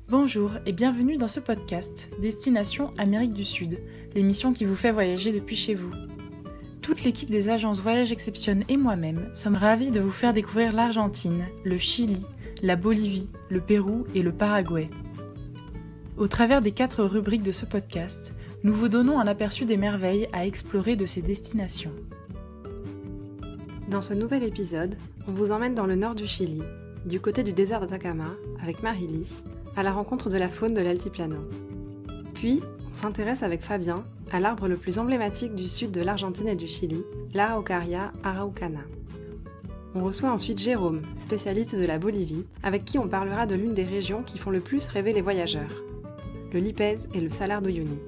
Bonjour et bienvenue dans ce podcast Destination Amérique du Sud, l'émission qui vous fait voyager depuis chez vous. Toute l'équipe des agences Voyage Exception et moi-même sommes ravis de vous faire découvrir l'Argentine, le Chili, la Bolivie, le Pérou et le Paraguay. Au travers des 4 rubriques de ce podcast, nous vous donnons un aperçu des merveilles à explorer de ces destinations. Dans ce nouvel épisode, on vous emmène dans le nord du Chili, du côté du désert d'Atacama, avec Marie-Lys, à la rencontre de la faune de l'Altiplano. Puis, on s'intéresse avec Fabien à l'arbre le plus emblématique du sud de l'Argentine et du Chili, l'Araucaria araucana. On reçoit ensuite Jérôme, spécialiste de la Bolivie, avec qui on parlera de l'une des régions qui font le plus rêver les voyageurs, le Lipèze et le Salar d'Uyuni.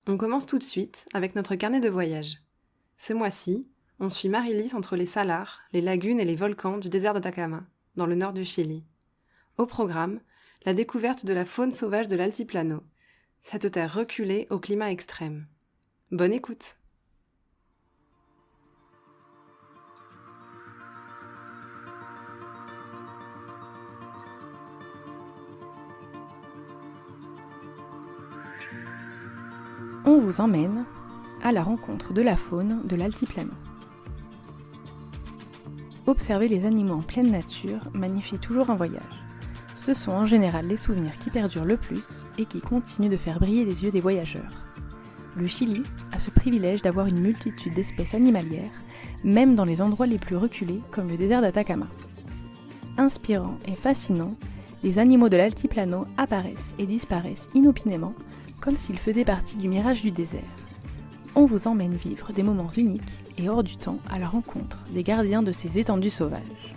On commence tout de suite avec notre carnet de voyage. Ce mois-ci, on suit Marie-Lys entre les salars, les lagunes et les volcans du désert d'Atacama, dans le nord du Chili. Au programme, la découverte de la faune sauvage de l'Altiplano, cette terre reculée au climat extrême. Bonne écoute! On vous emmène à la rencontre de la faune de l'Altiplano. Observer les animaux en pleine nature magnifie toujours un voyage. Ce sont en général les souvenirs qui perdurent le plus et qui continuent de faire briller les yeux des voyageurs. Le Chili a ce privilège d'avoir une multitude d'espèces animalières, même dans les endroits les plus reculés comme le désert d'Atacama. Inspirants et fascinants, les animaux de l'Altiplano apparaissent et disparaissent inopinément, comme s'ils faisaient partie du mirage du désert. On vous emmène vivre des moments uniques et hors du temps à la rencontre des gardiens de ces étendues sauvages.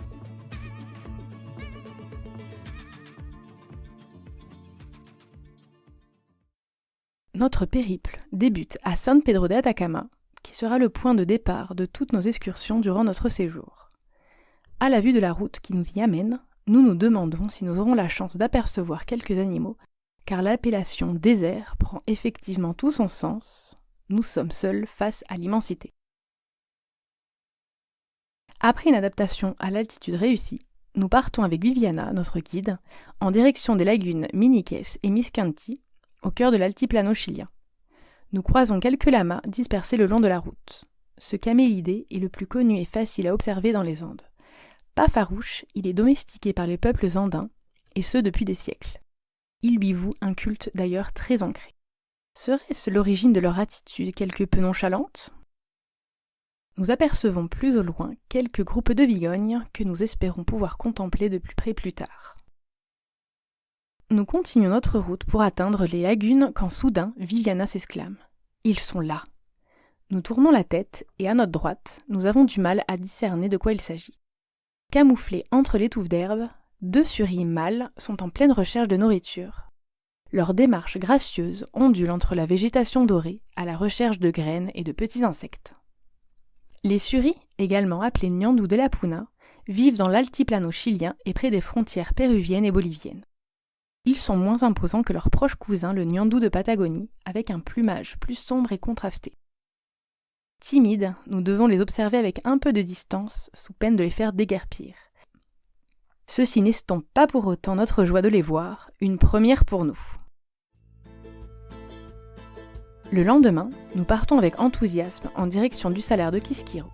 Notre périple débute à San Pedro de Atacama, qui sera le point de départ de toutes nos excursions durant notre séjour. À la vue de la route qui nous y amène, nous nous demandons si nous aurons la chance d'apercevoir quelques animaux, car l'appellation désert prend effectivement tout son sens. Nous sommes seuls face à l'immensité. Après une adaptation à l'altitude réussie, nous partons avec Viviana, notre guide, en direction des lagunes Miniques et Miscanti, au cœur de l'altiplano chilien. Nous croisons quelques lamas dispersés le long de la route. Ce camélidé est le plus connu et facile à observer dans les Andes. Pas farouche, il est domestiqué par les peuples andins, et ce depuis des siècles. Il lui voue un culte d'ailleurs très ancré. Serait-ce l'origine de leur attitude quelque peu nonchalante ? Nous apercevons plus au loin quelques groupes de vigognes que nous espérons pouvoir contempler de plus près plus tard. Nous continuons notre route pour atteindre les lagunes quand soudain Viviana s'exclame. Ils sont là. Nous tournons la tête et à notre droite, nous avons du mal à discerner de quoi il s'agit. Camouflés entre les touffes d'herbe, 2 suris mâles sont en pleine recherche de nourriture. Leur démarche gracieuse ondule entre la végétation dorée à la recherche de graines et de petits insectes. Les suris, également appelés ñandú de la Puna, vivent dans l'altiplano chilien et près des frontières péruviennes et boliviennes. Ils sont moins imposants que leurs proches cousins le ñandú de Patagonie, avec un plumage plus sombre et contrasté. Timides, nous devons les observer avec un peu de distance, sous peine de les faire déguerpir. Ceci n'estompe pas pour autant notre joie de les voir, une première pour nous. Le lendemain, nous partons avec enthousiasme en direction du Salar de Quisquiro.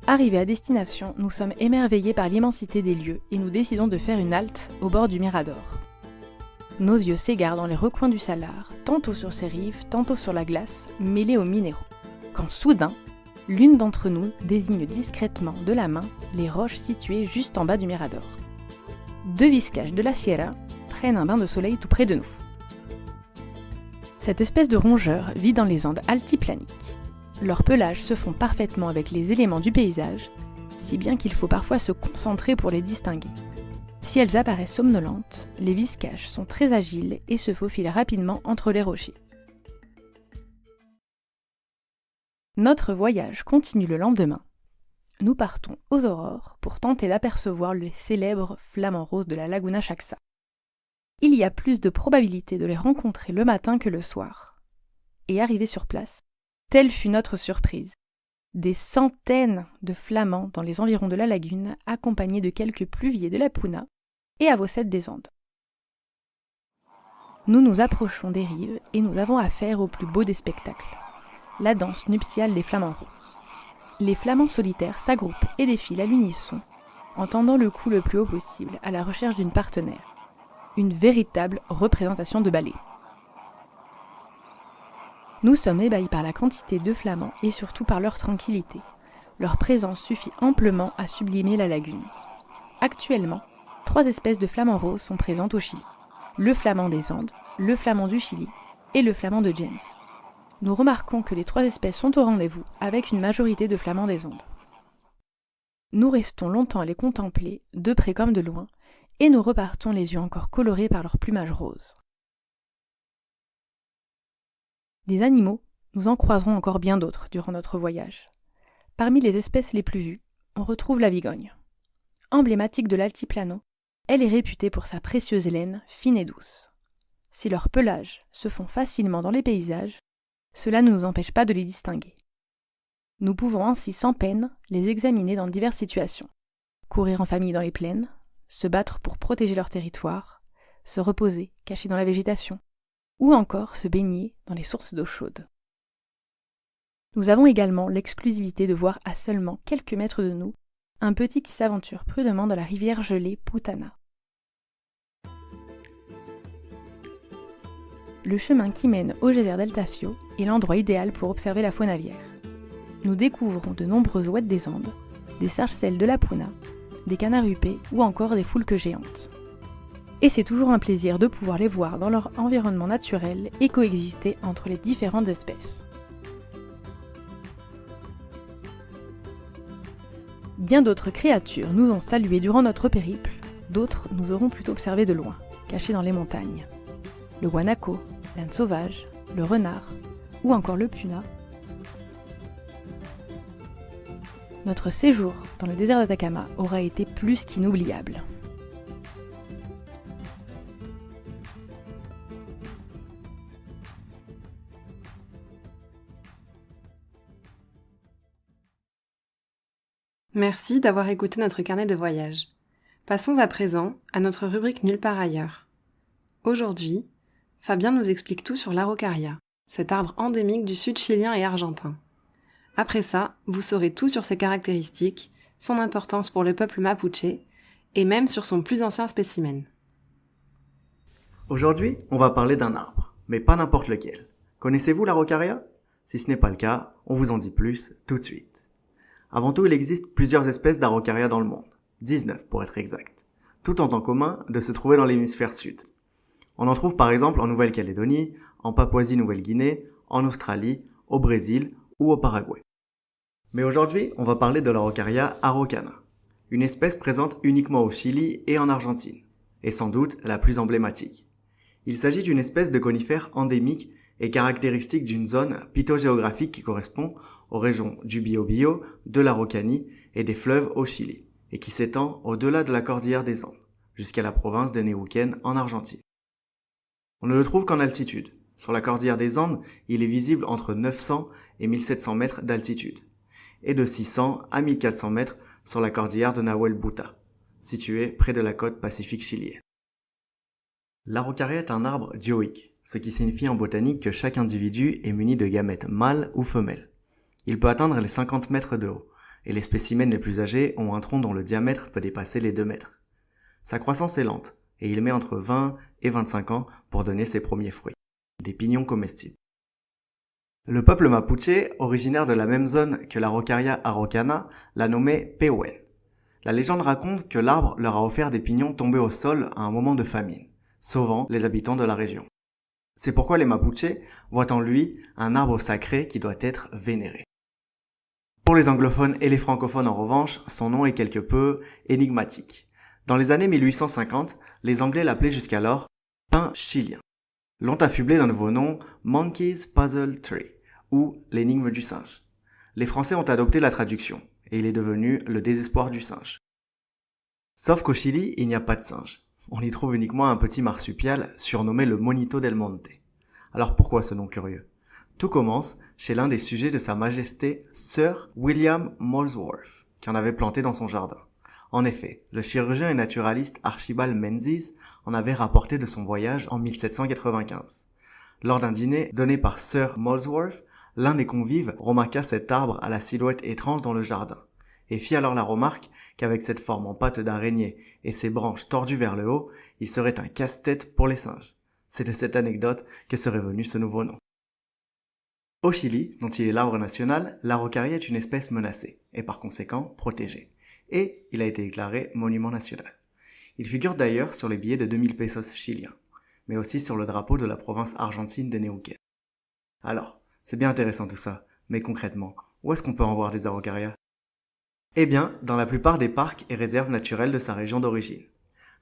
Arrivés à destination, nous sommes émerveillés par l'immensité des lieux et nous décidons de faire une halte au bord du Mirador. Nos yeux s'égarent dans les recoins du Salar, tantôt sur ses rives, tantôt sur la glace, mêlés aux minéraux. Quand soudain, l'une d'entre nous désigne discrètement de la main les roches situées juste en bas du Mirador. 2 viscaches de la Sierra prennent un bain de soleil tout près de nous. Cette espèce de rongeur vit dans les Andes altiplaniques. Leurs pelages se font parfaitement avec les éléments du paysage, si bien qu'il faut parfois se concentrer pour les distinguer. Si elles apparaissent somnolentes, les viscaches sont très agiles et se faufilent rapidement entre les rochers. Notre voyage continue le lendemain. Nous partons aux aurores pour tenter d'apercevoir le célèbre flamant rose de la Laguna Chaxa. Il y a plus de probabilité de les rencontrer le matin que le soir. Et arrivés sur place, telle fut notre surprise. Des centaines de flamands dans les environs de la lagune, accompagnés de quelques pluviers de la Puna et avocettes des Andes. Nous nous approchons des rives et nous avons affaire au plus beau des spectacles, la danse nuptiale des flamants roses. Les flamands solitaires s'agroupent et défilent à l'unisson, en tendant le cou le plus haut possible à la recherche d'une partenaire. Une véritable représentation de ballet. Nous sommes ébahis par la quantité de flamands et surtout par leur tranquillité. Leur présence suffit amplement à sublimer la lagune. Actuellement, 3 espèces de flamands roses sont présentes au Chili. Le flamand des Andes, le flamand du Chili et le flamand de James. Nous remarquons que les 3 espèces sont au rendez-vous avec une majorité de flamands des Andes. Nous restons longtemps à les contempler, de près comme de loin, et nous repartons les yeux encore colorés par leur plumage rose. Des animaux, nous en croiserons encore bien d'autres durant notre voyage. Parmi les espèces les plus vues, on retrouve la vigogne. Emblématique de l'altiplano, elle est réputée pour sa précieuse laine fine et douce. Si leurs pelages se font facilement dans les paysages, cela ne nous empêche pas de les distinguer. Nous pouvons ainsi sans peine les examiner dans diverses situations. Courir en famille dans les plaines, se battre pour protéger leur territoire, se reposer cachés dans la végétation, ou encore se baigner dans les sources d'eau chaude. Nous avons également l'exclusivité de voir à seulement quelques mètres de nous un petit qui s'aventure prudemment dans la rivière gelée Putana. Le chemin qui mène au geyser d'Eltasio est l'endroit idéal pour observer la faune aviaire. Nous découvrons de nombreuses ouettes des Andes, des sarcelles de la Puna, des canards huppés ou encore des foulques géantes. Et c'est toujours un plaisir de pouvoir les voir dans leur environnement naturel et coexister entre les différentes espèces. Bien d'autres créatures nous ont salués durant notre périple, d'autres nous auront plutôt observés de loin, cachés dans les montagnes. Le guanaco, l'âne sauvage, le renard ou encore le puna. Notre séjour dans le désert d'Atacama aura été plus qu'inoubliable. Merci d'avoir écouté notre carnet de voyage. Passons à présent à notre rubrique Nulle part ailleurs. Aujourd'hui, Fabien nous explique tout sur l'araucaria, cet arbre endémique du sud chilien et argentin. Après ça, vous saurez tout sur ses caractéristiques, son importance pour le peuple mapuche et même sur son plus ancien spécimen. Aujourd'hui, on va parler d'un arbre, mais pas n'importe lequel. Connaissez-vous l'araucaria ? Si ce n'est pas le cas, on vous en dit plus tout de suite. Avant tout, il existe plusieurs espèces d'araucaria dans le monde, 19 pour être exact, toutes ont en commun de se trouver dans l'hémisphère sud. On en trouve par exemple en Nouvelle-Calédonie, en Papouasie-Nouvelle-Guinée, en Australie, au Brésil ou au Paraguay. Mais aujourd'hui, on va parler de l'araucaria araucana, une espèce présente uniquement au Chili et en Argentine, et sans doute la plus emblématique. Il s'agit d'une espèce de conifère endémique et caractéristique d'une zone phytogéographique qui correspond aux régions du Biobío, de l'Araucanie et des fleuves au Chili, et qui s'étend au-delà de la cordillère des Andes, jusqu'à la province de Neuquén en Argentine. On ne le trouve qu'en altitude. Sur la cordillère des Andes, il est visible entre 900 et 1700 mètres d'altitude, et de 600 à 1400 mètres sur la cordillère de Nahuel Buta, située près de la côte pacifique chilienne. L'araucaria est un arbre dioïque, ce qui signifie en botanique que chaque individu est muni de gamètes mâles ou femelles. Il peut atteindre les 50 mètres de haut, et les spécimens les plus âgés ont un tronc dont le diamètre peut dépasser les 2 mètres. Sa croissance est lente, et il met entre 20 et 25 ans pour donner ses premiers fruits, des pignons comestibles. Le peuple mapuche, originaire de la même zone que l'araucaria araucana, l'a nommé Pehuen. La légende raconte que l'arbre leur a offert des pignons tombés au sol à un moment de famine, sauvant les habitants de la région. C'est pourquoi les Mapuches voient en lui un arbre sacré qui doit être vénéré. Pour les anglophones et les francophones en revanche, son nom est quelque peu énigmatique. Dans les années 1850, les Anglais l'appelaient jusqu'alors pin chilien. L'ont affublé d'un nouveau nom, Monkey's Puzzle Tree, ou l'énigme du singe. Les Français ont adopté la traduction, et il est devenu le désespoir du singe. Sauf qu'au Chili, il n'y a pas de singe. On y trouve uniquement un petit marsupial surnommé le Monito del Monte. Alors pourquoi ce nom curieux ? Tout commence chez l'un des sujets de Sa Majesté Sir William Molesworth, qui en avait planté dans son jardin. En effet, le chirurgien et naturaliste Archibald Menzies en avait rapporté de son voyage en 1795. Lors d'un dîner donné par Sir Molesworth, l'un des convives remarqua cet arbre à la silhouette étrange dans le jardin, et fit alors la remarque qu'avec cette forme en pâte d'araignée et ses branches tordues vers le haut, il serait un casse-tête pour les singes. C'est de cette anecdote que serait venu ce nouveau nom. Au Chili, dont il est l'arbre national, l'araucaria est une espèce menacée, et par conséquent protégée, et il a été déclaré monument national. Il figure d'ailleurs sur les billets de 2000 pesos chiliens, mais aussi sur le drapeau de la province argentine de Neuquén. Alors, c'est bien intéressant tout ça, mais concrètement, où est-ce qu'on peut en voir des araucarias? Eh bien, dans la plupart des parcs et réserves naturelles de sa région d'origine.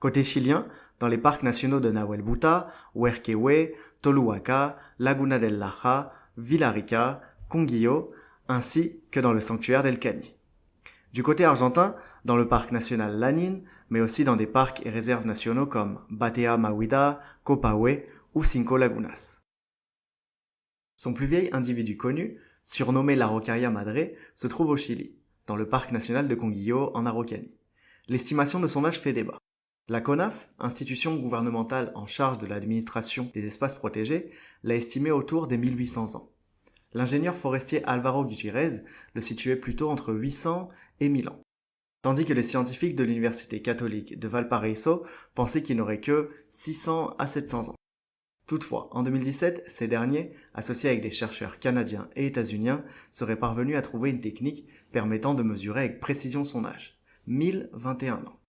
Côté chilien, dans les parcs nationaux de Nahuel Buta, Huerquehue, Toluaca, Laguna del Laja, Villarrica, Conguillo, ainsi que dans le sanctuaire d'El Cani. Du côté argentin, dans le parc national Lanín, mais aussi dans des parcs et réserves nationaux comme Batea Mawida, Copahue ou Cinco Lagunas. Son plus vieil individu connu, surnommé l'Araucaria madre, se trouve au Chili, dans le parc national de Conguillo en Araucanie. L'estimation de son âge fait débat. La CONAF, institution gouvernementale en charge de l'administration des espaces protégés, l'a estimé autour des 1800 ans. L'ingénieur forestier Álvaro Gutiérrez le situait plutôt entre 800 et 1000 ans, tandis que les scientifiques de l'université catholique de Valparaíso pensaient qu'il n'aurait que 600 à 700 ans. Toutefois, en 2017, ces derniers, associés avec des chercheurs canadiens et états-uniens, seraient parvenus à trouver une technique permettant de mesurer avec précision son âge, 1021 ans.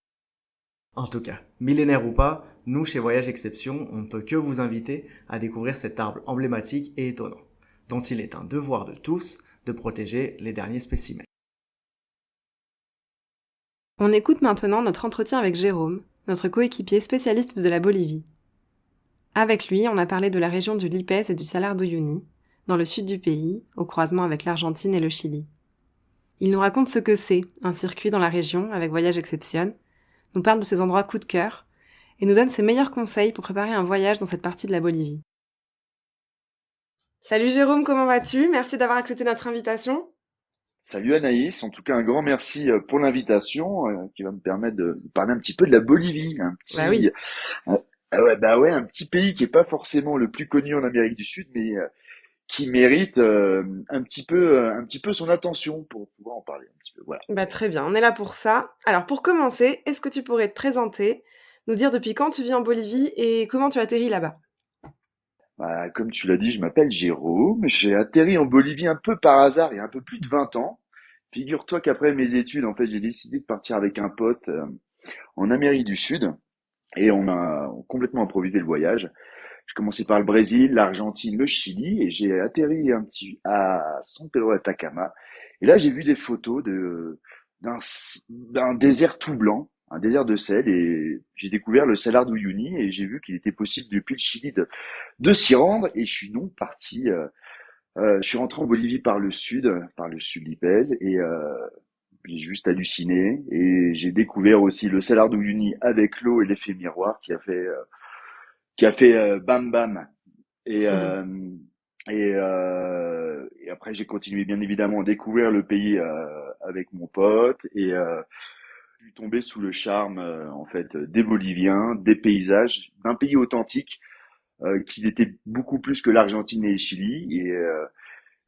En tout cas, millénaire ou pas, nous chez Voyage Exception, on ne peut que vous inviter à découvrir cet arbre emblématique et étonnant, dont il est un devoir de tous de protéger les derniers spécimens. On écoute maintenant notre entretien avec Jérôme, notre coéquipier spécialiste de la Bolivie. Avec lui, on a parlé de la région du Lipès et du Salar d'Uyuni, dans le sud du pays, au croisement avec l'Argentine et le Chili. Il nous raconte ce que c'est, un circuit dans la région avec Voyage Exception, nous parle de ses endroits coup de cœur, et nous donne ses meilleurs conseils pour préparer un voyage dans cette partie de la Bolivie. Salut Jérôme, comment vas-tu? Merci d'avoir accepté notre invitation. Salut Anaïs, en tout cas un grand merci pour l'invitation qui va me permettre de parler un petit peu de la Bolivie, Bah oui. Un petit pays qui est pas forcément le plus connu en Amérique du Sud, mais qui mérite un petit peu son attention pour pouvoir en parler un petit peu. Voilà. Bah très bien, on est là pour ça. Alors pour commencer, est-ce que tu pourrais te présenter, nous dire depuis quand tu vis en Bolivie et comment tu atterris là-bas? Bah, comme tu l'as dit, je m'appelle Jérôme, j'ai atterri en Bolivie un peu par hasard il y a un peu plus de 20 ans. Figure-toi qu'après mes études, en fait, j'ai décidé de partir avec un pote en Amérique du Sud et on a complètement improvisé le voyage. Je commençais par le Brésil, l'Argentine, le Chili et j'ai atterri à San Pedro de Atacama. Et là, j'ai vu des photos d'un désert tout blanc, un désert de sel et j'ai découvert le Salar d'Uyuni et j'ai vu qu'il était possible depuis le Chili de s'y rendre et je suis donc parti. Je suis rentré en Bolivie par le sud Lipez et j'ai juste halluciné et j'ai découvert aussi le Salar d'Uyuni avec l'eau et l'effet miroir qui a fait bam bam et et après j'ai continué bien évidemment à découvrir le pays avec mon pote et je suis tombé sous le charme en fait des Boliviens, des paysages, d'un pays authentique qui était beaucoup plus que l'Argentine et le Chili et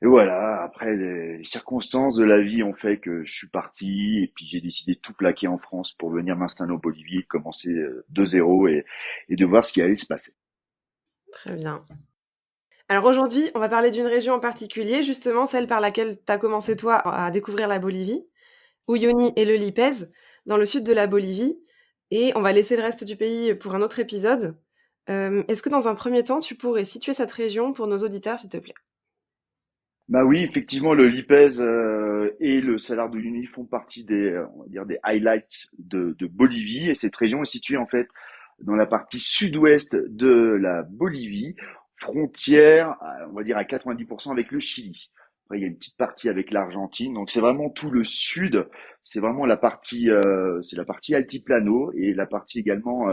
voilà, après les circonstances de la vie ont fait que je suis parti et puis j'ai décidé de tout plaquer en France pour venir m'installer en Bolivie, commencer de zéro et de voir ce qui allait se passer. Très bien. Alors aujourd'hui, on va parler d'une région en particulier, justement celle par laquelle tu as commencé toi à découvrir la Bolivie, Uyuni et le Lipez, dans le sud de la Bolivie, et on va laisser le reste du pays pour un autre épisode. Est-ce que dans un premier temps, tu pourrais situer cette région pour nos auditeurs, s'il te plaît? Bah oui, effectivement, le Lipez et le Salar d'Uyuni font partie on va dire des highlights de Bolivie et cette région est située en fait dans la partie sud-ouest de la Bolivie, frontière, on va dire à 90% avec le Chili. Après, il y a une petite partie avec l'Argentine, donc c'est vraiment tout le sud, c'est vraiment c'est la partie altiplano et la partie également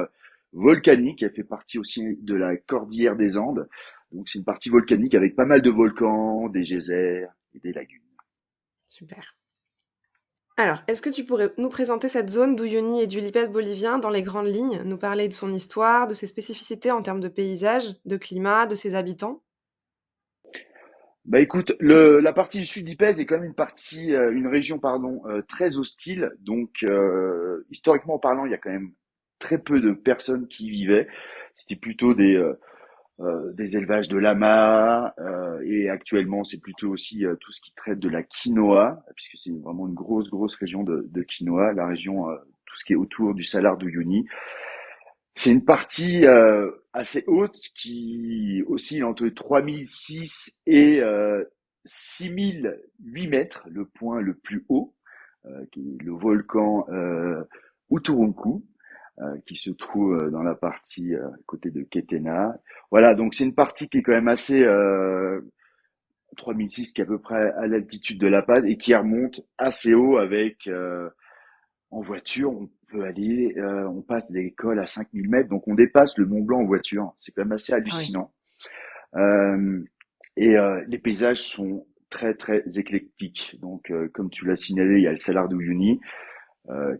volcanique, elle fait partie aussi de la cordillère des Andes. Donc c'est une partie volcanique avec pas mal de volcans, des geysers et des lagunes. Super. Alors, est-ce que tu pourrais nous présenter cette zone d'Uyuni et du Lipès bolivien dans les grandes lignes, nous parler de son histoire, de ses spécificités en termes de paysage, de climat, de ses habitants? Bah écoute, la partie du sud d'Ipèze est quand même une région très hostile. Donc historiquement parlant, il y a quand même très peu de personnes qui y vivaient. C'était plutôt des élevages de lamas et actuellement c'est plutôt aussi tout ce qui traite de la quinoa, puisque c'est vraiment une grosse région de quinoa, la région tout ce qui est autour du Salar d'Uyuni. C'est une partie assez haute qui oscille entre 3006 et 6008 mètres, le point le plus haut, qui est le volcan Uturuncu, qui se trouve dans la partie côté de Ketena. Voilà, donc c'est une partie qui est quand même assez 3006, qui est à peu près à l'altitude de La Paz et qui remonte assez haut avec en voiture, on peut aller, on passe des cols à 5000 mètres, donc on dépasse le Mont Blanc en voiture. C'est quand même assez hallucinant. Euh, les paysages sont très éclectiques. Donc, comme tu l'as signalé, il y a le Salar d'Uyuni,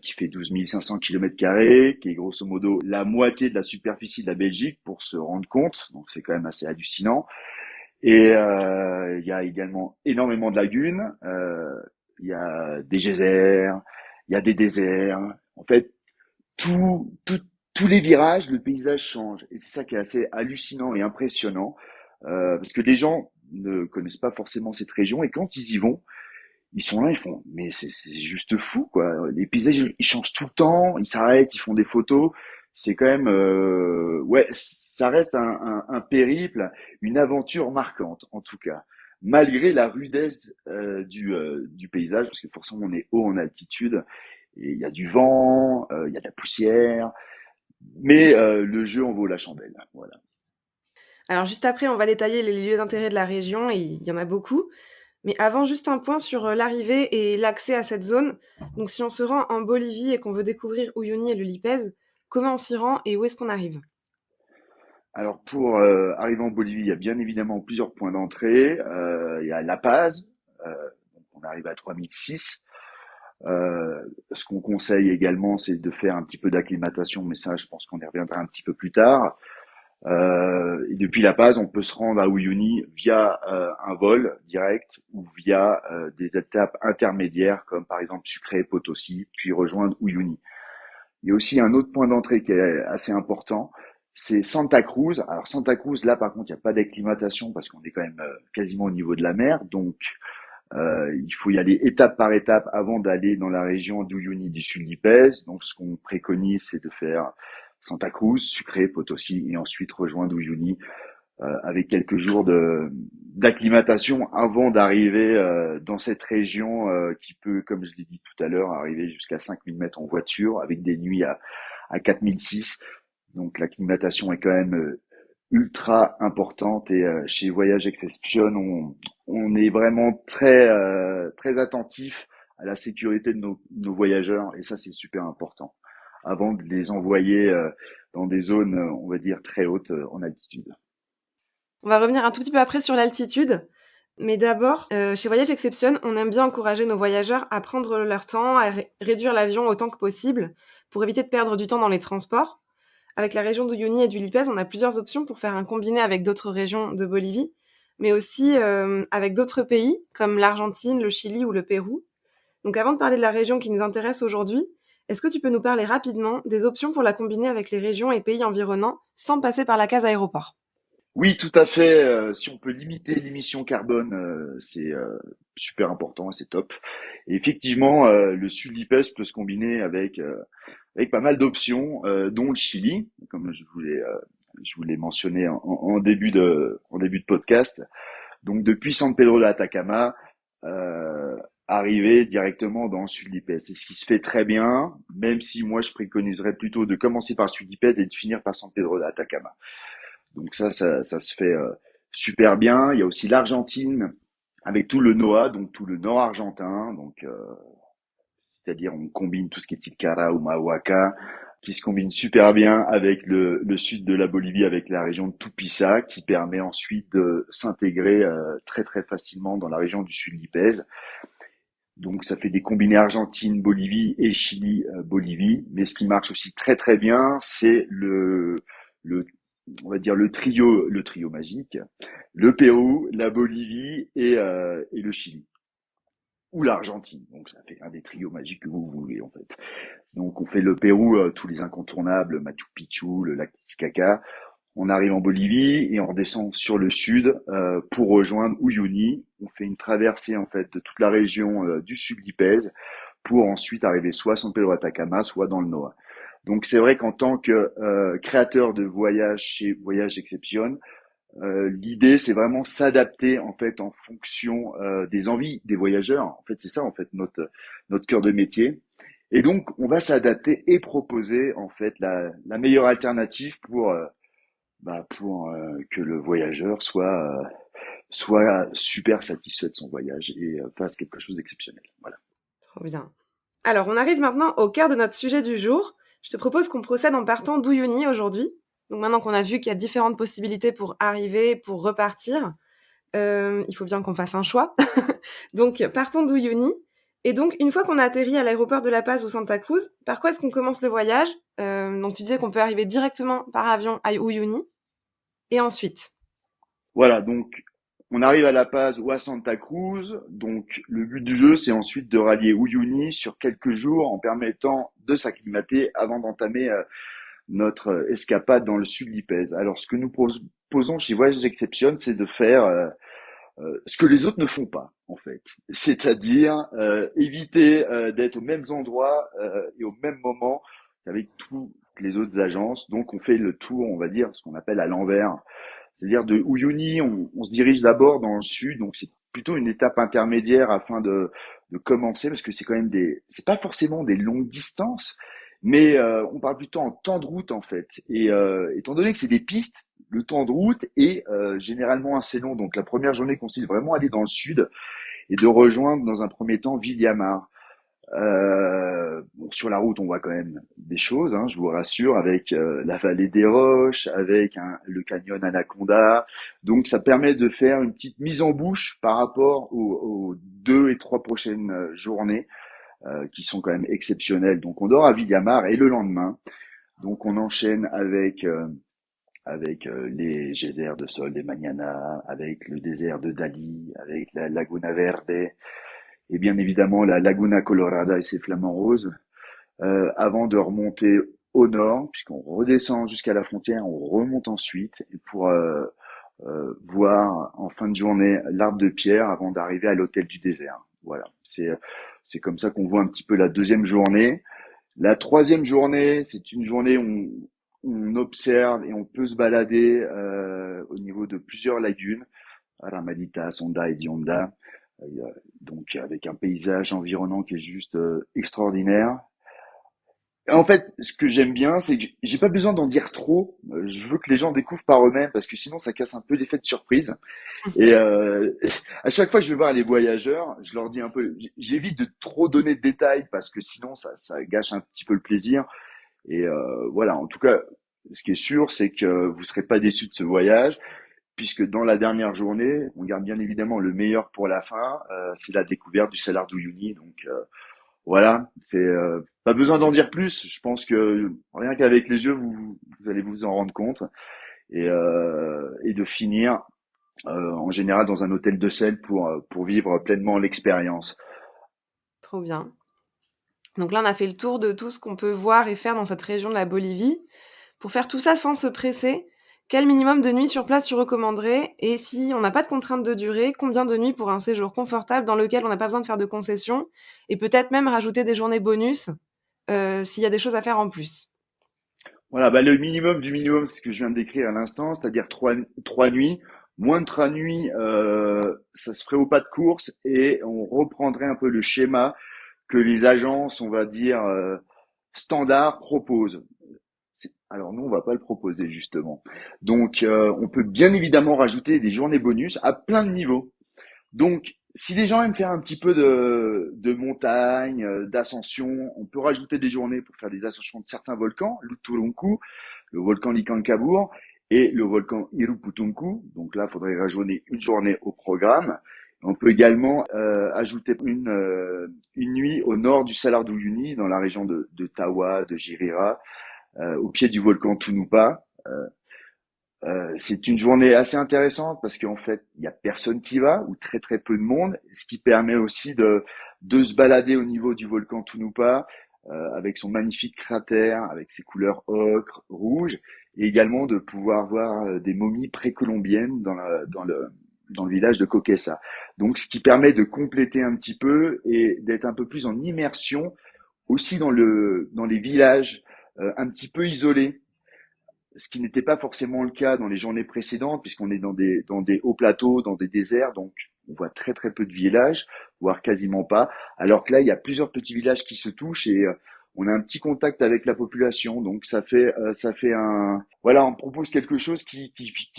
qui fait 12 500 km², qui est grosso modo la moitié de la superficie de la Belgique, pour se rendre compte. Donc, c'est quand même assez hallucinant. Et il y a également énormément de lagunes. Il y a des geysers, il y a des déserts. En fait, tous les virages, le paysage change. Et c'est ça qui est assez hallucinant et impressionnant, parce que les gens ne connaissent pas forcément cette région, et quand ils y vont, ils sont là, ils font, mais c'est juste fou, quoi. Les paysages, ils changent tout le temps, ils s'arrêtent, ils font des photos. C'est quand même, ouais, ça reste un périple, une aventure marquante, en tout cas, malgré la rudesse du paysage, parce que forcément on est haut en altitude, et il y a du vent, il y a de la poussière, mais le jeu en vaut la chandelle. Voilà. Alors juste après, on va détailler les lieux d'intérêt de la région, et il y en a beaucoup. Mais avant, juste un point sur l'arrivée et l'accès à cette zone. Donc si on se rend en Bolivie et qu'on veut découvrir Uyuni et le Lipèze, comment on s'y rend et où est-ce qu'on arrive? Alors pour arriver en Bolivie, il y a bien évidemment plusieurs points d'entrée. Il y a La Paz, donc on arrive à 3006. Ce qu'on conseille également, c'est de faire un petit peu d'acclimatation, mais ça, je pense qu'on y reviendra un petit peu plus tard. Et depuis La Paz, on peut se rendre à Uyuni via un vol direct ou via des étapes intermédiaires, comme par exemple Sucre, Potosí, puis rejoindre Uyuni. Il y a aussi un autre point d'entrée qui est assez important, c'est Santa Cruz. Alors Santa Cruz, là par contre, il n'y a pas d'acclimatation parce qu'on est quand même quasiment au niveau de la mer, donc il faut y aller étape par étape avant d'aller dans la région d'Uyuni du sud d'Ipèze. Donc ce qu'on préconise, c'est de faire Santa Cruz, Sucre, Potosí, et ensuite rejoindre Uyuni avec quelques jours d'acclimatation avant d'arriver dans cette région qui peut, comme je l'ai dit tout à l'heure, arriver jusqu'à 5000 mètres en voiture, avec des nuits à 4006. Donc l'acclimatation est quand même ultra importante, et chez Voyage Exception, on est vraiment très attentif à la sécurité de nos voyageurs, et ça c'est super important avant de les envoyer dans des zones, on va dire, très hautes en altitude. On va revenir un tout petit peu après sur l'altitude. Mais d'abord, chez Voyage Exception, on aime bien encourager nos voyageurs à prendre leur temps, à réduire l'avion autant que possible pour éviter de perdre du temps dans les transports. Avec la région d'Uyuni et du Lipèze, on a plusieurs options pour faire un combiné avec d'autres régions de Bolivie, mais aussi avec d'autres pays comme l'Argentine, le Chili ou le Pérou. Donc avant de parler de la région qui nous intéresse aujourd'hui, est-ce que tu peux nous parler rapidement des options pour la combiner avec les régions et pays environnants sans passer par la case aéroport? Oui, tout à fait. Si on peut limiter l'émission carbone, c'est super important, c'est top. Et effectivement, le sud-Lipèze peut se combiner avec pas mal d'options, dont le Chili, comme je voulais mentionner en début de podcast. Donc depuis San Pedro de Atacama, arriver directement dans le sud-Lipèze. C'est ce qui se fait très bien, même si moi je préconiserais plutôt de commencer par le sud-Lipèze et de finir par San Pedro de Atacama. Donc ça se fait super bien. Il y a aussi l'Argentine avec tout le NOA, donc tout le nord argentin. Donc c'est-à-dire on combine tout ce qui est Tilcara ou Mahuaca, qui se combine super bien avec le sud de la Bolivie, avec la région de Tupiza, qui permet ensuite de s'intégrer très très facilement dans la région du Sud-Lipez. Donc ça fait des combinés Argentine-Bolivie et Chili-Bolivie. Mais ce qui marche aussi très très bien, c'est on va dire le trio magique, le Pérou, la Bolivie et le Chili. Ou l'Argentine. Donc ça fait un des trios magiques que vous voulez en fait. Donc on fait le Pérou, tous les incontournables, Machu Picchu, le lac Titicaca. On arrive en Bolivie et on redescend sur le sud pour rejoindre Uyuni. On fait une traversée en fait de toute la région du Sud-Lipez pour ensuite arriver soit à San Pedro Atacama, soit dans le NOA. Donc c'est vrai qu'en tant que créateur de voyages chez Voyage Exception, l'idée, c'est vraiment s'adapter en fait en fonction des envies des voyageurs. En fait, c'est ça en fait notre cœur de métier. Et donc, on va s'adapter et proposer en fait la meilleure alternative pour que le voyageur soit super satisfait de son voyage et fasse quelque chose d'exceptionnel. Voilà. Trop bien. Alors, on arrive maintenant au cœur de notre sujet du jour. Je te propose qu'on procède en partant d'Uyuni aujourd'hui. Donc maintenant qu'on a vu qu'il y a différentes possibilités pour arriver, pour repartir, il faut bien qu'on fasse un choix. Donc partons d'Uyuni. Et donc une fois qu'on a atterri à l'aéroport de La Paz ou Santa Cruz, par quoi est-ce qu'on commence le voyage ? Donc tu disais qu'on peut arriver directement par avion à Uyuni. Et ensuite ? Voilà, donc on arrive à La Paz ou à Santa Cruz. Donc le but du jeu, c'est ensuite de rallier Uyuni sur quelques jours en permettant de s'acclimater avant d'entamer notre escapade dans le Sud-Lipez. Alors, ce que nous proposons chez Voyage Exception, c'est de faire ce que les autres ne font pas, en fait. C'est-à-dire éviter d'être aux mêmes endroits et au même moment qu'avec toutes les autres agences. Donc, on fait le tour, on va dire, ce qu'on appelle à l'envers. C'est-à-dire de Uyuni, on se dirige d'abord dans le sud, donc c'est plutôt une étape intermédiaire afin de commencer, parce que c'est quand même c'est pas forcément des longues distances, mais on parle plutôt en temps de route en fait. Et étant donné que c'est des pistes, le temps de route est généralement assez long. Donc la première journée consiste vraiment à aller dans le sud et de rejoindre dans un premier temps Villamar. Bon, sur la route, on voit quand même des choses, hein, je vous rassure, avec la vallée des Roches, avec le canyon Anaconda. Donc ça permet de faire une petite mise en bouche par rapport aux 2 et 3 prochaines journées. Qui sont quand même exceptionnels. Donc on dort à Villamar et le lendemain, donc on enchaîne avec les geysers de Sol de Mañana, avec le désert de Dali, avec la Laguna Verde et bien évidemment la Laguna Colorada et ses flamants roses, avant de remonter au nord, puisqu'on redescend jusqu'à la frontière, on remonte ensuite et pour voir en fin de journée l'Arbre de Pierre avant d'arriver à l'hôtel du désert. Voilà, c'est comme ça qu'on voit un petit peu la deuxième journée. La troisième journée, c'est une journée où on observe et on peut se balader au niveau de plusieurs lagunes, Ramadita, Sonda et Dionda, donc avec un paysage environnant qui est juste extraordinaire. En fait, ce que j'aime bien, c'est que j'ai pas besoin d'en dire trop. Je veux que les gens découvrent par eux-mêmes parce que sinon ça casse un peu l'effet de surprise. Et à chaque fois que je vais voir les voyageurs, je leur dis un peu, j'évite de trop donner de détails parce que sinon ça gâche un petit peu le plaisir. Et voilà, en tout cas, ce qui est sûr, c'est que vous serez pas déçus de ce voyage, puisque dans la dernière journée, on garde bien évidemment le meilleur pour la fin. C'est la découverte du Salar d'Uyuni, donc voilà, c'est pas besoin d'en dire plus. Je pense que rien qu'avec les yeux, vous allez vous en rendre compte et de finir en général dans un hôtel de sel pour vivre pleinement l'expérience. Trop bien. Donc là, on a fait le tour de tout ce qu'on peut voir et faire dans cette région de la Bolivie. Pour faire tout ça sans se presser, quel minimum de nuits sur place tu recommanderais ? Et si on n'a pas de contrainte de durée, combien de nuits pour un séjour confortable dans lequel on n'a pas besoin de faire de concessions et peut-être même rajouter des journées bonus s'il y a des choses à faire en plus ? Voilà, le minimum du minimum, c'est ce que je viens de décrire à l'instant, c'est-à-dire trois nuits. Moins de 3 nuits, ça se ferait au pas de course et on reprendrait un peu le schéma que les agences, on va dire, standard proposent. Alors nous, on va pas le proposer justement. Donc, on peut bien évidemment rajouter des journées bonus à plein de niveaux. Donc, Si les gens aiment faire un petit peu de montagne, d'ascension, on peut rajouter des journées pour faire des ascensions de certains volcans, l'Uturunku, le volcan Licancabur et le volcan Iruputunku. Donc là, il faudrait rajouter une journée au programme. On peut également ajouter une nuit au nord du Salar d'Uyuni, dans la région de Tawa, de Jirira, au pied du volcan Tunupa. C'est une journée assez intéressante parce qu'en fait, il y a personne qui va ou très très peu de monde, ce qui permet aussi de se balader au niveau du volcan Tunupa avec son magnifique cratère, avec ses couleurs ocre, rouge, et également de pouvoir voir des momies précolombiennes dans le village de Kokessa. Donc, ce qui permet de compléter un petit peu et d'être un peu plus en immersion aussi dans les villages un petit peu isolés, ce qui n'était pas forcément le cas dans les journées précédentes, puisqu'on est dans des hauts plateaux, dans des déserts, donc on voit très très peu de villages, voire quasiment pas. Alors que là, il y a plusieurs petits villages qui se touchent et on a un petit contact avec la population, donc ça fait voilà, on propose quelque chose qui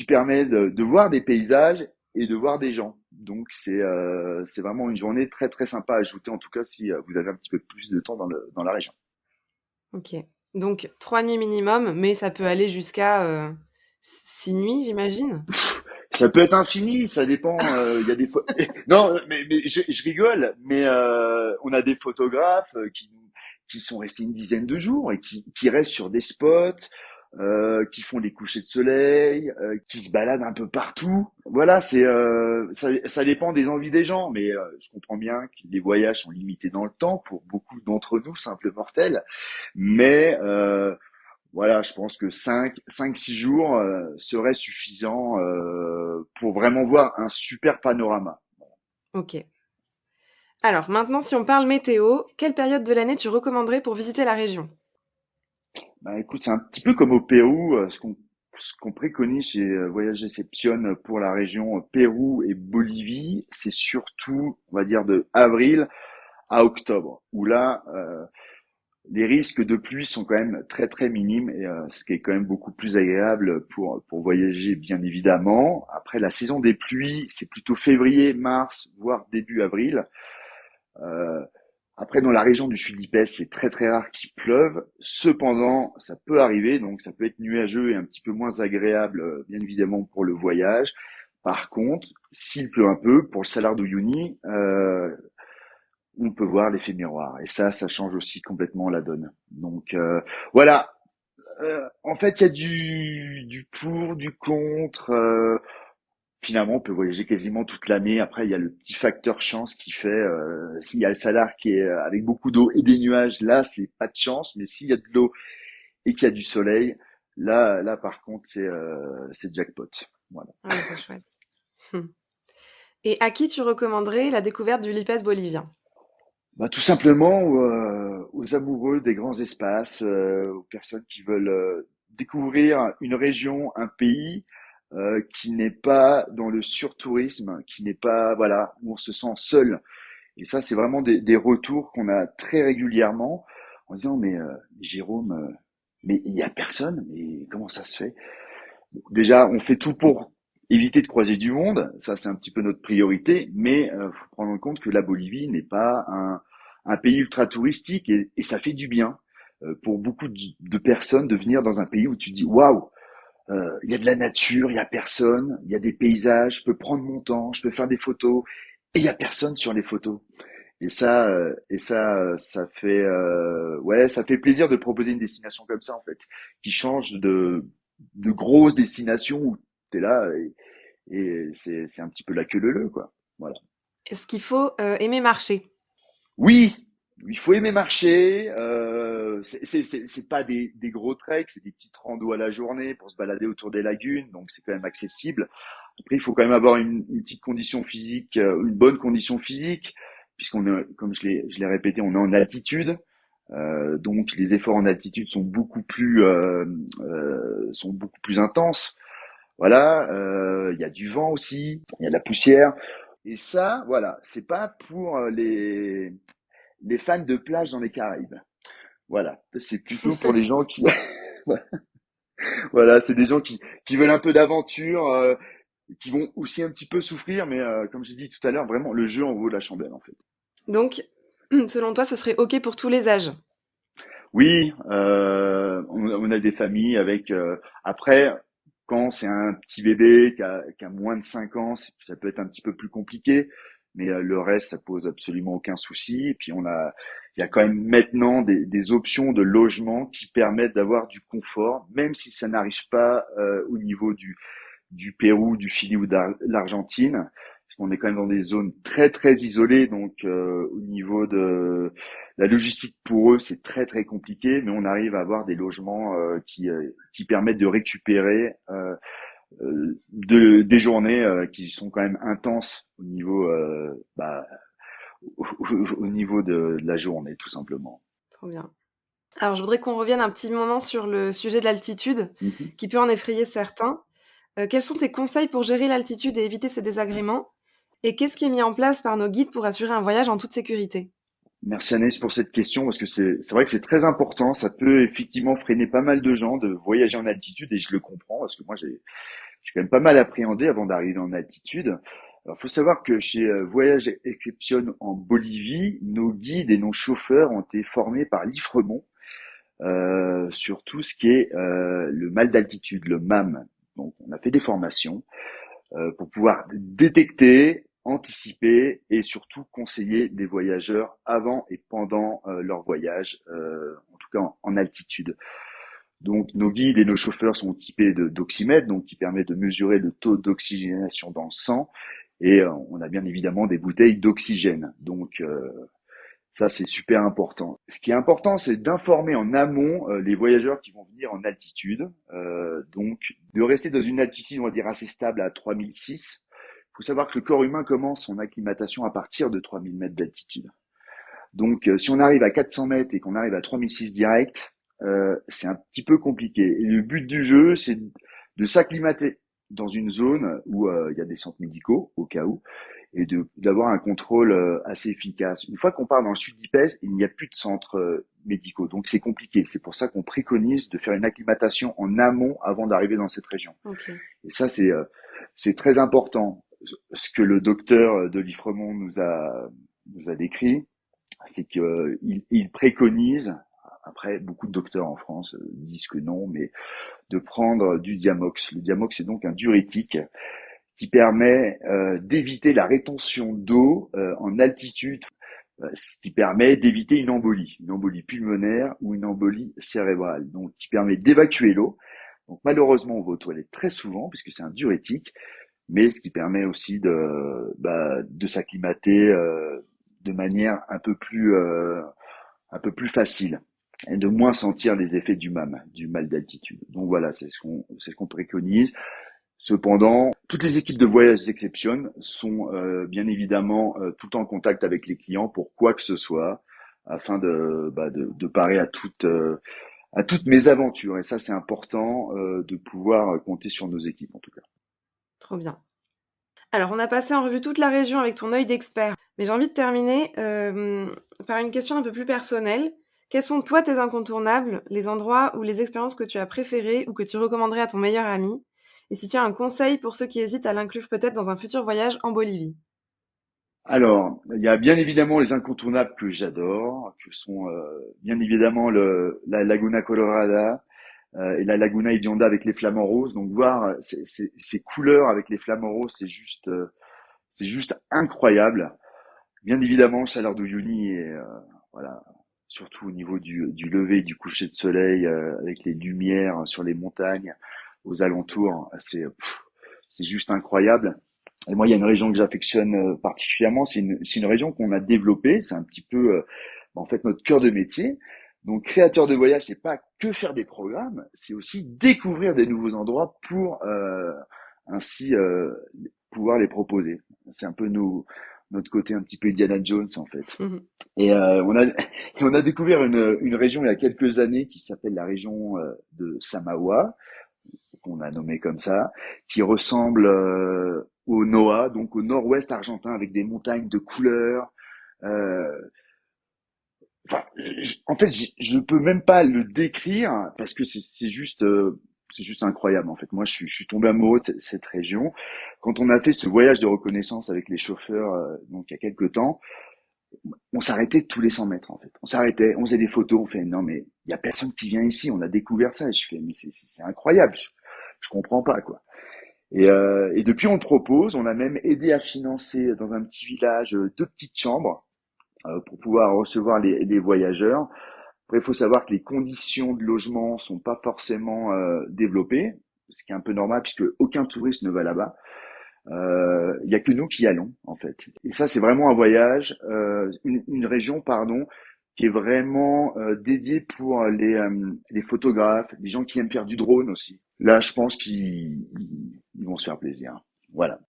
permet de voir des paysages et de voir des gens. Donc c'est vraiment une journée très très sympa à ajouter, en tout cas si vous avez un petit peu plus de temps dans la région. Ok. Donc 3 nuits minimum, mais ça peut aller jusqu'à 6 nuits, j'imagine. Ça peut être infini, ça dépend. Il y a des fois. Non, mais je rigole, mais on a des photographes qui sont restés une dizaine de jours et qui restent sur des spots, qui font des couchers de soleil, qui se baladent un peu partout. Voilà, ça dépend des envies des gens, mais je comprends bien que les voyages sont limités dans le temps pour beaucoup d'entre nous, simples mortels. Mais voilà, je pense que 5-6 jours seraient suffisants pour vraiment voir un super panorama. Ok. Alors maintenant, si on parle météo, quelle période de l'année tu recommanderais pour visiter la région? Bah, écoute, c'est un petit peu comme au Pérou, ce qu'on préconise chez Voyage Exception pour la région Pérou et Bolivie, c'est surtout, on va dire, de avril à octobre, où là, les risques de pluie sont quand même très très minimes et ce qui est quand même beaucoup plus agréable pour voyager bien évidemment. Après la saison des pluies, c'est plutôt février, mars, voire début avril. Euh, Après dans la région du Sud-Lipès, c'est très très rare qu'il pleuve. Cependant, ça peut arriver, donc ça peut être nuageux et un petit peu moins agréable bien évidemment pour le voyage. Par contre, s'il pleut un peu, pour le Salar d'Uyuni, on peut voir l'effet miroir. Et ça change aussi complètement la donne. Donc voilà. En fait, il y a du pour, du contre. Finalement, on peut voyager quasiment toute l'année. Après, il y a le petit facteur chance qui fait s'il y a le Salar qui est avec beaucoup d'eau et des nuages, là, c'est pas de chance. Mais s'il y a de l'eau et qu'il y a du soleil, là, par contre, c'est jackpot. Voilà. Ah, c'est chouette. Et à qui tu recommanderais la découverte du Lipès bolivien? Bah, tout simplement aux amoureux des grands espaces, aux personnes qui veulent découvrir une région, un pays qui n'est pas dans le surtourisme, qui n'est pas, voilà, où on se sent seul. Et ça, c'est vraiment des retours qu'on a très régulièrement en disant, mais Jérôme, mais il y a personne, mais comment ça se fait? Bon, déjà, on fait tout pour éviter de croiser du monde, ça c'est un petit peu notre priorité, mais faut prendre en compte que la Bolivie n'est pas un pays ultra touristique et ça fait du bien pour beaucoup de personnes de venir dans un pays où tu dis waouh, il y a de la nature, il y a personne, il y a des paysages, je peux prendre mon temps, je peux faire des photos et il y a personne sur les photos. Ça fait ouais, ça fait plaisir de proposer une destination comme ça en fait, qui change de grosses destinations où t'es là et c'est un petit peu la queue leu quoi. Voilà. Est-ce qu'il faut aimer marcher? Oui, il faut aimer marcher. C'est pas des gros treks, c'est des petites randos à la journée pour se balader autour des lagunes, donc c'est quand même accessible. Après, il faut quand même avoir une petite condition physique, une bonne condition physique, puisqu'on est, comme je l'ai répété, on est en altitude. Donc les efforts en altitude sont beaucoup plus intenses. Voilà, il y a du vent aussi, il y a de la poussière. Et ça, voilà, c'est pas pour les fans de plage dans les Caraïbes. Voilà, c'est plutôt pour les gens qui, voilà, c'est des gens qui veulent un peu d'aventure, qui vont aussi un petit peu souffrir, mais comme j'ai dit tout à l'heure, vraiment le jeu en vaut la chandelle en fait. Donc, selon toi, ce serait OK pour tous les âges? Oui, on a des familles avec après quand c'est un petit bébé qui a moins de 5 ans, ça peut être un petit peu plus compliqué, mais le reste ça pose absolument aucun souci. Et puis il y a quand même maintenant des options de logement qui permettent d'avoir du confort, même si ça n'arrive pas au niveau du Pérou, du Chili ou de l'Argentine, parce qu'on est quand même dans des zones très très isolées, donc au niveau de la logistique pour eux, c'est très très compliqué, mais on arrive à avoir des logements qui permettent de récupérer des journées qui sont quand même intenses au niveau au niveau de la journée, tout simplement. Trop bien. Alors, je voudrais qu'on revienne un petit moment sur le sujet de l'altitude, qui peut en effrayer certains. Quels sont tes conseils pour gérer l'altitude et éviter ces désagréments? Et qu'est-ce qui est mis en place par nos guides pour assurer un voyage en toute sécurité? Merci Anaïs pour cette question parce que c'est vrai que c'est très important. Ça peut effectivement freiner pas mal de gens de voyager en altitude et je le comprends parce que moi j'ai quand même pas mal appréhendé avant d'arriver en altitude. Alors faut savoir que chez Voyage Exception en Bolivie, nos guides et nos chauffeurs ont été formés par l'IFREMONT sur tout ce qui est le mal d'altitude, le MAM. Donc on a fait des formations pour pouvoir détecter, anticiper et surtout conseiller les voyageurs avant et pendant leur voyage, en tout cas en altitude. Donc nos guides et nos chauffeurs sont équipés d'oxymètres, donc qui permet de mesurer le taux d'oxygénation dans le sang, et on a bien évidemment des bouteilles d'oxygène. Donc ça c'est super important. Ce qui est important, c'est d'informer en amont les voyageurs qui vont venir en altitude, donc de rester dans une altitude on va dire assez stable à 3006. Il faut savoir que le corps humain commence son acclimatation à partir de 3000 mètres d'altitude. Donc, si on arrive à 400 mètres et qu'on arrive à 3006 direct, c'est un petit peu compliqué. Et le but du jeu, c'est de s'acclimater dans une zone où il y a des centres médicaux, au cas où, et d'avoir un contrôle assez efficace. Une fois qu'on part dans le sud d'Ipèze, il n'y a plus de centres médicaux. Donc, c'est compliqué. C'est pour ça qu'on préconise de faire une acclimatation en amont avant d'arriver dans cette région. Okay. Et ça, c'est très important. Ce que le docteur de l'IFREMONT nous a décrit, c'est qu'il préconise, après beaucoup de docteurs en France disent que non, mais de prendre du Diamox. Le Diamox est donc un diurétique qui permet d'éviter la rétention d'eau en altitude, ce qui permet d'éviter une embolie pulmonaire ou une embolie cérébrale, donc qui permet d'évacuer l'eau. Donc malheureusement, on va aux toilettes très souvent puisque c'est un diurétique, mais ce qui permet aussi de s'acclimater de manière un peu plus facile et de moins sentir les effets du MAM, du mal d'altitude. Donc voilà, c'est ce qu'on préconise. Cependant, toutes les équipes de voyage Exception sont bien évidemment tout le temps en contact avec les clients pour quoi que ce soit, afin de parer à toutes mes aventures. Et ça, c'est important de pouvoir compter sur nos équipes en tout cas. Trop bien. Alors, on a passé en revue toute la région avec ton œil d'expert, mais j'ai envie de terminer par une question un peu plus personnelle. Quels sont, toi, tes incontournables, les endroits ou les expériences que tu as préférées ou que tu recommanderais à ton meilleur ami? Et si tu as un conseil pour ceux qui hésitent à l'inclure peut-être dans un futur voyage en Bolivie? Alors, il y a bien évidemment les incontournables que j'adore, que sont bien évidemment la Laguna Colorada, et la Laguna Idionda avec les flamants roses. Donc voir ces couleurs avec les flamants roses, c'est juste incroyable. Bien évidemment, le Salar d'Uyuni et voilà, surtout au niveau du lever et du coucher de soleil avec les lumières sur les montagnes aux alentours, c'est juste incroyable. Et moi, il y a une région que j'affectionne particulièrement, c'est une région qu'on a développée, c'est un petit peu en fait notre cœur de métier. Donc, créateur de voyage, c'est pas que faire des programmes, c'est aussi découvrir des nouveaux endroits pour ainsi pouvoir les proposer. C'est un peu notre côté un petit peu Indiana Jones en fait. Et on a découvert une région il y a quelques années qui s'appelle la région de Samawa, qu'on a nommé comme ça, qui ressemble au NOA, donc au nord-ouest argentin, avec des montagnes de couleurs. En fait, je peux même pas le décrire parce que c'est juste c'est juste incroyable en fait. Moi, je suis tombé amoureux de cette région. Quand on a fait ce voyage de reconnaissance avec les chauffeurs, donc il y a quelques temps, on s'arrêtait tous les 100 mètres en fait. On s'arrêtait, on faisait des photos, on fait non mais il y a personne qui vient ici. On a découvert ça. Et je fais mais c'est incroyable. Je comprends pas quoi. Et depuis on le propose. On a même aidé à financer dans un petit village 2 petites chambres pour pouvoir recevoir les voyageurs. Après, il faut savoir que les conditions de logement sont pas forcément développées, ce qui est un peu normal puisque aucun touriste ne va là-bas. Il y a que nous qui y allons en fait. Et ça, c'est vraiment un voyage, une région, pardon, qui est vraiment dédiée pour les photographes, les gens qui aiment faire du drone aussi. Là, je pense qu'ils vont se faire plaisir. Voilà.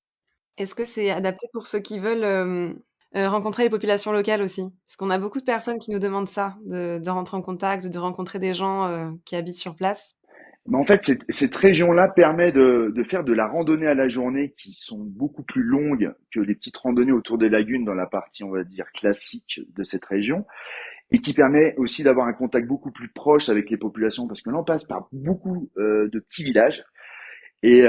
Est-ce que c'est adapté pour ceux qui veulent rencontrer les populations locales aussi? Parce qu'on a beaucoup de personnes qui nous demandent ça, de rentrer en contact, de rencontrer des gens qui habitent sur place. Mais en fait, cette région-là permet de faire de la randonnée à la journée qui sont beaucoup plus longues que les petites randonnées autour des lagunes dans la partie, on va dire, classique de cette région, et qui permet aussi d'avoir un contact beaucoup plus proche avec les populations parce que là, on passe par beaucoup de petits villages. Et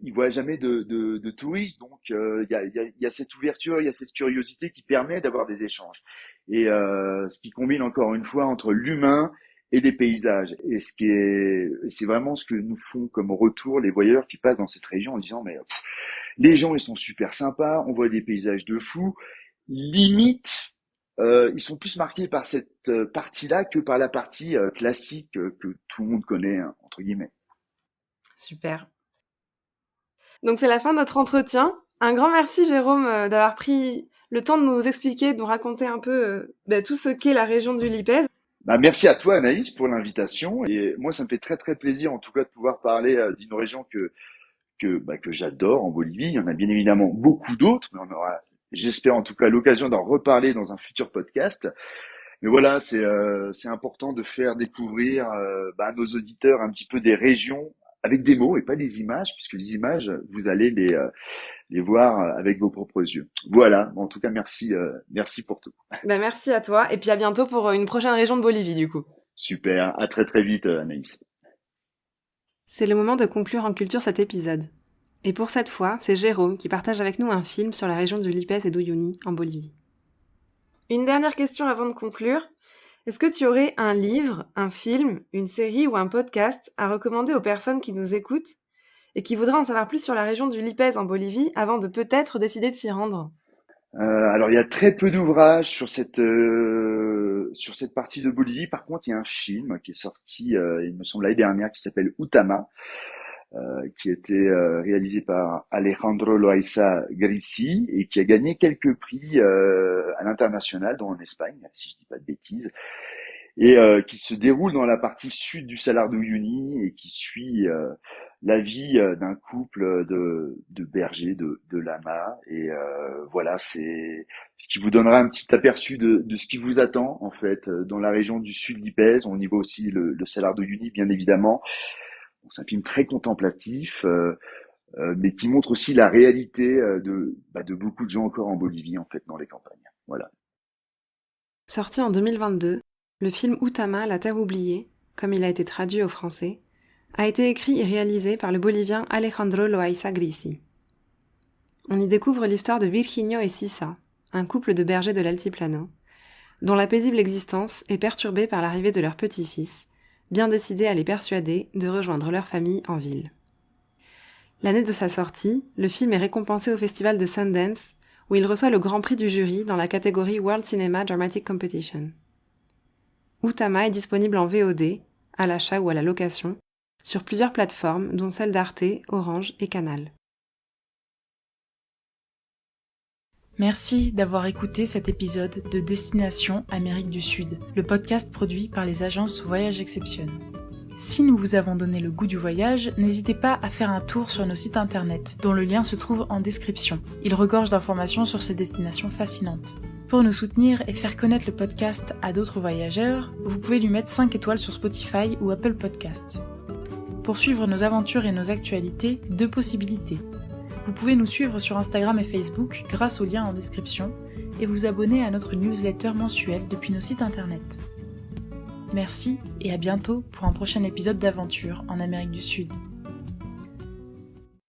ils voient jamais de touristes, donc il y a cette ouverture, il y a cette curiosité qui permet d'avoir des échanges. Et ce qui combine encore une fois entre l'humain et les paysages. Et c'est vraiment ce que nous font comme retour les voyageurs qui passent dans cette région en disant mais les gens ils sont super sympas, on voit des paysages de fou. Limite, ils sont plus marqués par cette partie-là que par la partie classique que tout le monde connaît hein, entre guillemets. Super. Donc c'est la fin de notre entretien. Un grand merci Jérôme d'avoir pris le temps de nous expliquer, de nous raconter un peu tout ce qu'est la région du Lipèze. Merci à toi Anaïs pour l'invitation et moi ça me fait très très plaisir en tout cas de pouvoir parler d'une région que j'adore en Bolivie. Il y en a bien évidemment beaucoup d'autres, mais on aura, j'espère en tout cas, l'occasion d'en reparler dans un futur podcast. Mais voilà, c'est important de faire découvrir à nos auditeurs un petit peu des régions avec des mots et pas des images, puisque les images, vous allez les voir avec vos propres yeux. Voilà, en tout cas, merci pour tout. Merci à toi, et puis à bientôt pour une prochaine région de Bolivie, du coup. Super, à très très vite, Anaïs. C'est le moment de conclure en culture cet épisode. Et pour cette fois, c'est Jérôme qui partage avec nous un film sur la région du Lipèze et d'Uyuni, en Bolivie. Une dernière question avant de conclure. Est-ce que tu aurais un livre, un film, une série ou un podcast à recommander aux personnes qui nous écoutent et qui voudraient en savoir plus sur la région du Lipèze en Bolivie avant de peut-être décider de s'y rendre? Alors, il y a très peu d'ouvrages sur cette partie de Bolivie. Par contre, il y a un film qui est sorti, il me semble, l'année dernière, qui s'appelle Utama, qui a été réalisé par Alejandro Loaiza Grisi et qui a gagné quelques prix à l'international, dont en Espagne, si je dis pas de bêtises, et qui se déroule dans la partie sud du Salar d'Uyuni et qui suit la vie d'un couple de bergers, de lamas. Et voilà, c'est ce qui vous donnera un petit aperçu de ce qui vous attend en fait dans la région du sud Lipèze. On y voit aussi le Salar d'Uyuni, bien évidemment. C'est un film très contemplatif, mais qui montre aussi la réalité de beaucoup de gens encore en Bolivie, en fait, dans les campagnes. Voilà. Sorti en 2022, le film Utama, la terre oubliée, comme il a été traduit au français, a été écrit et réalisé par le Bolivien Alejandro Loaiza Grisi. On y découvre l'histoire de Virginio et Sisa, un couple de bergers de l'Altiplano, dont la paisible existence est perturbée par l'arrivée de leur petit-fils, bien décidé à les persuader de rejoindre leur famille en ville. L'année de sa sortie, le film est récompensé au festival de Sundance, où il reçoit le grand prix du jury dans la catégorie World Cinema Dramatic Competition. Utama est disponible en VOD, à l'achat ou à la location, sur plusieurs plateformes, dont celles d'Arte, Orange et Canal. Merci d'avoir écouté cet épisode de Destination Amérique du Sud, le podcast produit par les agences Voyage Exception. Si nous vous avons donné le goût du voyage, n'hésitez pas à faire un tour sur nos sites internet, dont le lien se trouve en description. Il regorge d'informations sur ces destinations fascinantes. Pour nous soutenir et faire connaître le podcast à d'autres voyageurs, vous pouvez lui mettre 5 étoiles sur Spotify ou Apple Podcasts. Pour suivre nos aventures et nos actualités, 2 possibilités. Vous pouvez nous suivre sur Instagram et Facebook grâce au lien en description et vous abonner à notre newsletter mensuelle depuis nos sites internet. Merci et à bientôt pour un prochain épisode d'aventure en Amérique du Sud.